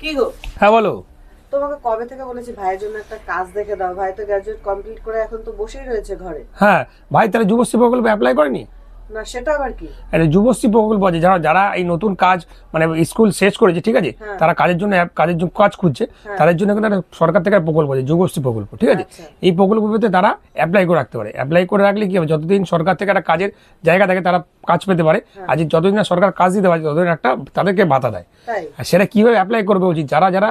কি গো? হ্যাঁ বলো। তোমাকে কবে থেকে বলেছি ভাইয়ের জন্য একটা কাজ দেখে দাও। ভাই তো গ্রাজুয়েট কমপ্লিট করে এখন তো বসেই রয়েছে ঘরে। হ্যাঁ ভাই, তাহলে যুবশ্রী প্রকল্পে অ্যাপ্লাই করেনি? না, সেটা আবার কি? এটা যুবশ্রী প্রকল্প আছে, যারা যারা এই নতুন কাজ মানে স্কুল শেষ করেছে, ঠিক আছে, হ্যাঁ। তারা কাজ খুঁজছে, হ্যাঁ। তাদের জন্য কিন্তু একটা সরকার থেকে একটা প্রকল্প আছে, যুবশ্রী প্রকল্প, ঠিক আছে। আচ্ছা। এই প্রকল্পতে তারা অ্যাপ্লাই করে রাখতে পারে। অ্যাপ্লাই করে রাখলে কি হবে, যতদিন সরকার থেকে একটা কাজের জায়গা থাকে তারা কাজ পেতে পারে। আর যতদিন না সরকার কাজ দিতে পারে ততদিন একটা তাদেরকে ভাতা দেয়। তাই? আর সেটা কিভাবে অ্যাপ্লাই করবে উচিত, যারা যারা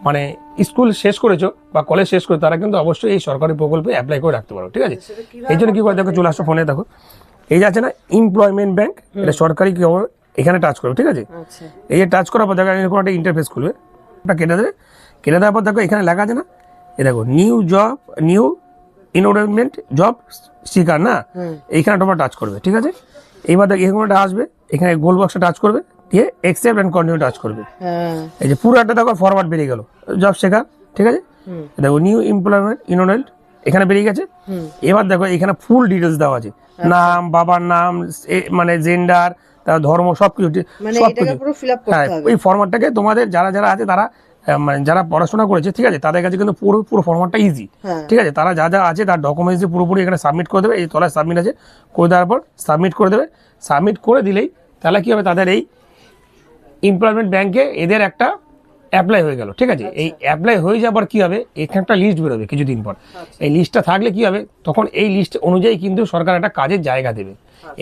মানে স্কুল শেষ করেছো বা কলেজ শেষ করে তারা কিন্তু অবশ্যই এই সরকারি প্রকল্পে অ্যাপ্লাই করে রাখতে পারো, ঠিক আছে। সেটা কিভাবে এই জন্য কি করে দেখো, চলে আসো ফোনে, দেখো এই যে আছে না এমপ্লয়মেন্ট ব্যাংক, এটা সরকারি কি হবে, এখানে টাচ করবে, ঠিক আছে। আচ্ছা। এই যে টাচ করার পর দেখো এরকম একটা ইন্টারফেস খুলবে, ওটা কেটে দেবে। কেটে দেওয়ার পর দেখো এখানে লেখা আছে না, এই দেখো নিউ এনরোলমেন্ট জব সিকার না, এইখানে তোমার টাচ করবে, ঠিক আছে। এইবার দেখো এরকম একটা আসবে, এখানে গোল বক্সে টাচ করবে, দিয়ে অ্যাকসেপ্ট অ্যান্ড কন্টিনিউ টাচ করবে। হ্যাঁ। এই যে পুরো একটা দেখো ফরওয়ার্ড বেরিয়ে গেল, জব শেখার, ঠিক আছে। দেখো নিউ এমপ্লয়মেন্ট ইনোনেল্ট এখানে বেরিয়ে গেছে। এবার দেখো এখানে ফুল ডিটেলস দেওয়া আছে, নাম, বাবার নাম, মানে জেন্ডার, তার ধর্ম, সবকিছু মানে সবকিছু। এটাকে পুরো ফিল আপ হ্যাঁ, করতে হবে। ওই ফরম্যাটটাকে তোমাদের যারা যারা আছে তারা মানে যারা পড়াশোনা করেছে, ঠিক আছে, তাদের কাছে কিন্তু পুরো পুরো ফরম্যাটটা ইজি, হ্যাঁ। ঠিক আছে। তারা যা যা আছে তার ডকুমেন্টস দিয়ে পুরোপুরি এখানে সাবমিট করে দেবে। এই তলায় সাবমিট আছে, করে দেওয়ার পর সাবমিট করে দেবে। সাবমিট করে দিলেই তাহলে কি হবে, তাদের এই এমপ্লয়মেন্ট ব্যাংকে এদের একটা অ্যাপ্লাই হয়ে গেল, ঠিক আছে। এই অ্যাপ্লাই হয়ে যাবার কি হবে, এখানে একটা লিস্ট বেরোবে কিছুদিন পর। এই লিস্টটা থাকলে কি হবে, তখন এই লিস্ট অনুযায়ী কিন্তু সরকার একটা কাজের জায়গা দেবে।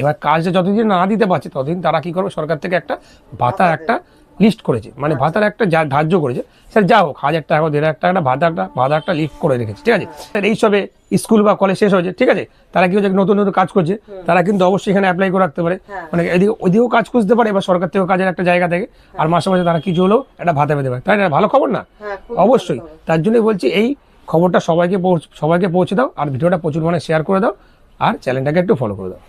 এবার কাজটা যতদিন না দিতে পারছে ততদিন তারা কি করবে, সরকার থেকে একটা ভাতা একটা লিস্ট করেছে, মানে ভাতার একটা ধার্য করেছে। স্যার যা হোক 1000 টাকা 1500 টাকা ভাতা একটা লিস্ট করে রেখেছে, ঠিক আছে। এইসবে স্কুল বা কলেজ শেষ হয়েছে, ঠিক আছে, তারা কি হচ্ছে নতুন নতুন কাজ করছে, তারা কিন্তু অবশ্যই এখানে অ্যাপ্লাই করে রাখতে পারে। মানে এদিকে ওইদিকেও কাজ খুঁজতে পারে, এবার সরকার থেকেও কাজের একটা জায়গা থেকে, আর মাসে মাসে তারা কিছু হলেও একটা ভাতা পেতে পারে। তাই না, ভালো খবর না? অবশ্যই। তার জন্যই বলছি এই খবরটা সবাইকে পৌঁছে দাও, আর ভিডিওটা প্রচুর মানে শেয়ার করে দাও, আর চ্যানেলটাকে একটু ফলো করে দাও।